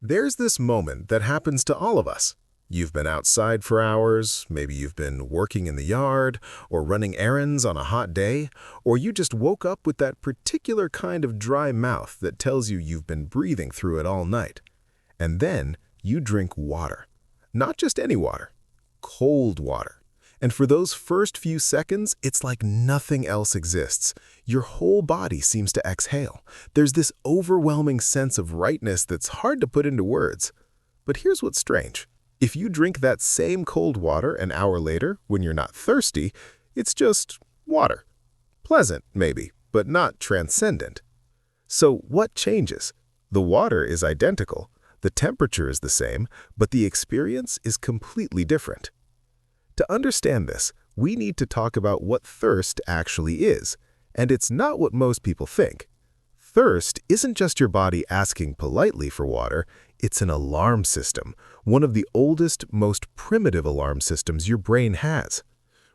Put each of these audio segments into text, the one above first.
There's this moment that happens to all of us. You've been outside for hours, maybe you've been working in the yard, or running errands on a hot day, or you just woke up with that particular kind of dry mouth that tells you you've been breathing through it all night. And then you drink water. Not just any water, cold water. And for those first few seconds, it's like nothing else exists. Your whole body seems to exhale. There's this overwhelming sense of rightness that's hard to put into words. But here's what's strange. If you drink that same cold water an hour later, when you're not thirsty, it's just water. Pleasant, maybe, but not transcendent. So what changes? The water is identical, the temperature is the same, but the experience is completely different. To understand this, we need to talk about what thirst actually is, and it's not what most people think. Thirst isn't just your body asking politely for water, it's an alarm system, one of the oldest, most primitive alarm systems your brain has.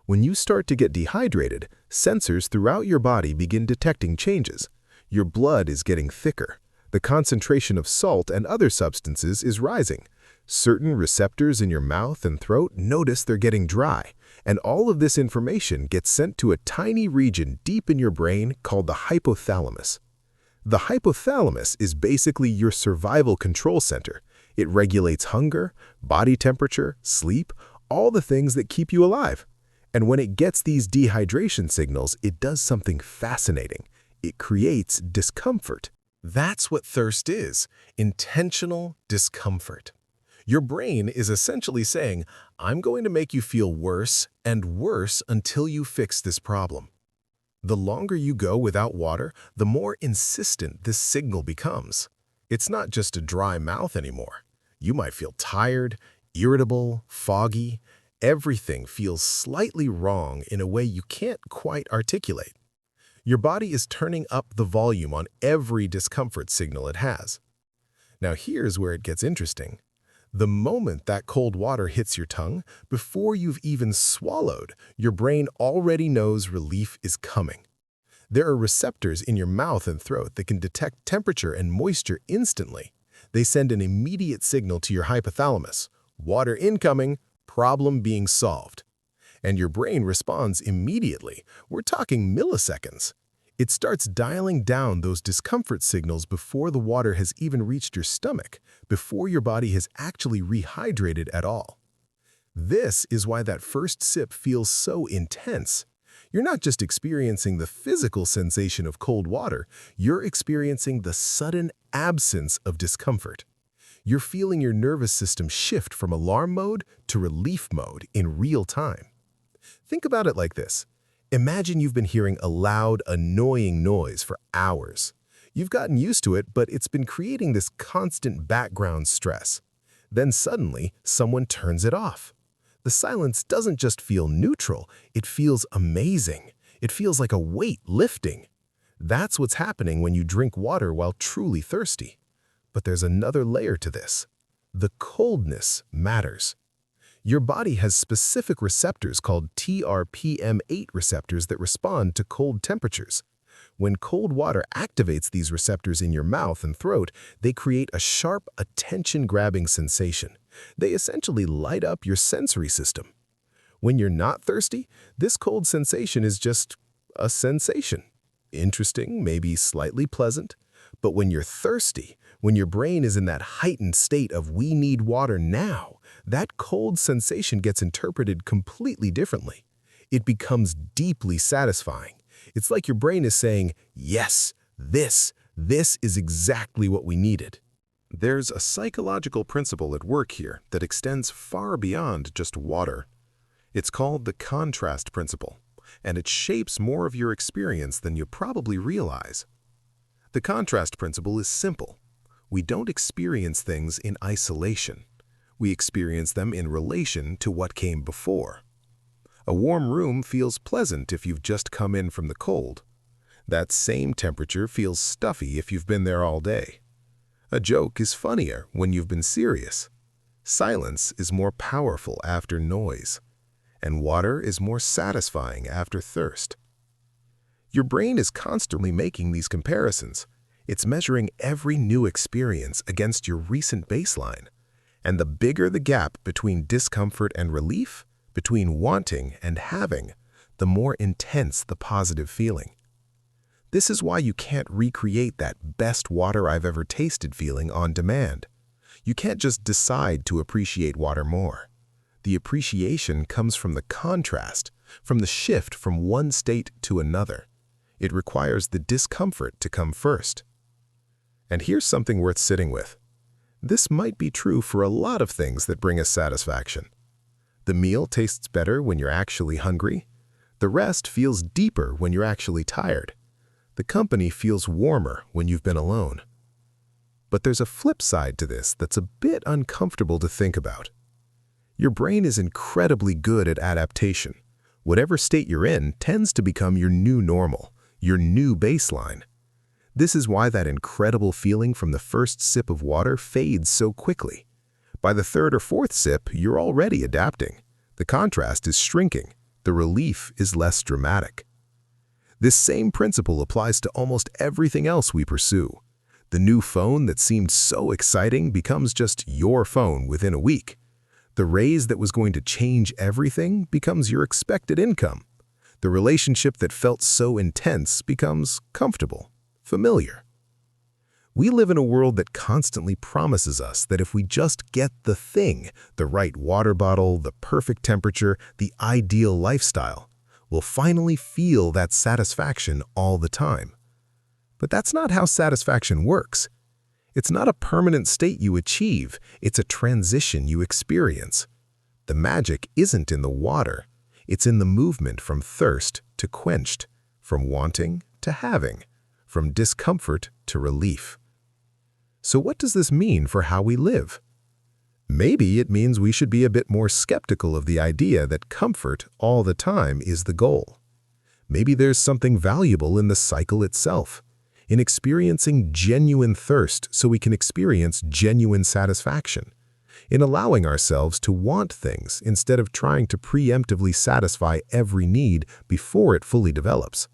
When you start to get dehydrated, sensors throughout your body begin detecting changes. Your blood is getting thicker. The concentration of salt and other substances is rising. Certain receptors in your mouth and throat notice they're getting dry, and all of this information gets sent to a tiny region deep in your brain called the hypothalamus. The hypothalamus is basically your survival control center. It regulates hunger, body temperature, sleep, all the things that keep you alive. And when it gets these dehydration signals, it does something fascinating. It creates discomfort. That's what thirst is, intentional discomfort. Your brain is essentially saying, I'm going to make you feel worse and worse until you fix this problem. The longer you go without water, the more insistent this signal becomes. It's not just a dry mouth anymore. You might feel tired, irritable, foggy. Everything feels slightly wrong in a way you can't quite articulate. Your body is turning up the volume on every discomfort signal it has. Now here's where it gets interesting. The moment that cold water hits your tongue, before you've even swallowed, your brain already knows relief is coming. There are receptors in your mouth and throat that can detect temperature and moisture instantly. They send an immediate signal to your hypothalamus. Water incoming, problem being solved. And your brain responds immediately. We're talking milliseconds. It starts dialing down those discomfort signals before the water has even reached your stomach, before your body has actually rehydrated at all. This is why that first sip feels so intense. You're not just experiencing the physical sensation of cold water, you're experiencing the sudden absence of discomfort. You're feeling your nervous system shift from alarm mode to relief mode in real time. Think about it like this. Imagine you've been hearing a loud, annoying noise for hours. You've gotten used to it, but it's been creating this constant background stress. Then suddenly, someone turns it off. The silence doesn't just feel neutral, it feels amazing. It feels like a weight lifting. That's what's happening when you drink water while truly thirsty. But there's another layer to this. The coldness matters. Your body has specific receptors called TRPM8 receptors that respond to cold temperatures. When cold water activates these receptors in your mouth and throat, they create a sharp, attention-grabbing sensation. They essentially light up your sensory system. When you're not thirsty, this cold sensation is just a sensation. Interesting, maybe slightly pleasant. But when you're thirsty, when your brain is in that heightened state of we need water now, that cold sensation gets interpreted completely differently. It becomes deeply satisfying. It's like your brain is saying, yes, this is exactly what we needed. There's a psychological principle at work here that extends far beyond just water. It's called the contrast principle, and it shapes more of your experience than you probably realize. The contrast principle is simple. We don't experience things in isolation. We experience them in relation to what came before. A warm room feels pleasant if you've just come in from the cold. That same temperature feels stuffy if you've been there all day. A joke is funnier when you've been serious. Silence is more powerful after noise, and water is more satisfying after thirst. Your brain is constantly making these comparisons. It's measuring every new experience against your recent baseline. And the bigger the gap between discomfort and relief, between wanting and having, the more intense the positive feeling. This is why you can't recreate that best water I've ever tasted feeling on demand. You can't just decide to appreciate water more. The appreciation comes from the contrast, from the shift from one state to another. It requires the discomfort to come first. And here's something worth sitting with. This might be true for a lot of things that bring us satisfaction. The meal tastes better when you're actually hungry. The rest feels deeper when you're actually tired. The company feels warmer when you've been alone. But there's a flip side to this that's a bit uncomfortable to think about. Your brain is incredibly good at adaptation. Whatever state you're in tends to become your new normal, your new baseline. This is why that incredible feeling from the first sip of water fades so quickly. By the third or fourth sip, you're already adapting. The contrast is shrinking. The relief is less dramatic. This same principle applies to almost everything else we pursue. The new phone that seemed so exciting becomes just your phone within a week. The raise that was going to change everything becomes your expected income. The relationship that felt so intense becomes comfortable, familiar. We live in a world that constantly promises us that if we just get the thing, the right water bottle, the perfect temperature, the ideal lifestyle, we'll finally feel that satisfaction all the time. But that's not how satisfaction works. It's not a permanent state you achieve, it's a transition you experience. The magic isn't in the water, it's in the movement from thirst to quenched, from wanting to having, from discomfort to relief. So what does this mean for how we live? Maybe it means we should be a bit more skeptical of the idea that comfort all the time is the goal. Maybe there's something valuable in the cycle itself, in experiencing genuine thirst so we can experience genuine satisfaction, in allowing ourselves to want things instead of trying to preemptively satisfy every need before it fully develops.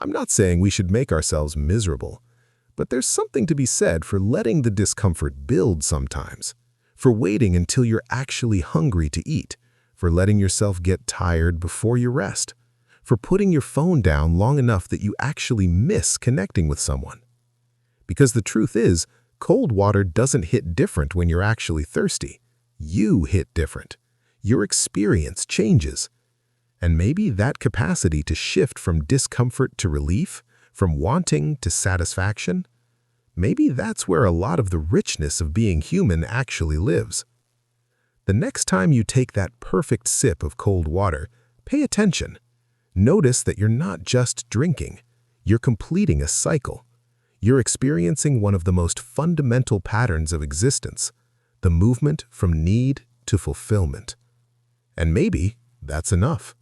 I'm not saying we should make ourselves miserable, but there's something to be said for letting the discomfort build sometimes, for waiting until you're actually hungry to eat, for letting yourself get tired before you rest, for putting your phone down long enough that you actually miss connecting with someone. Because the truth is, cold water doesn't hit different when you're actually thirsty. You hit different. Your experience changes. And maybe that capacity to shift from discomfort to relief, from wanting to satisfaction, maybe that's where a lot of the richness of being human actually lives. The next time you take that perfect sip of cold water, pay attention. Notice that you're not just drinking, you're completing a cycle. You're experiencing one of the most fundamental patterns of existence, the movement from need to fulfillment. And maybe that's enough.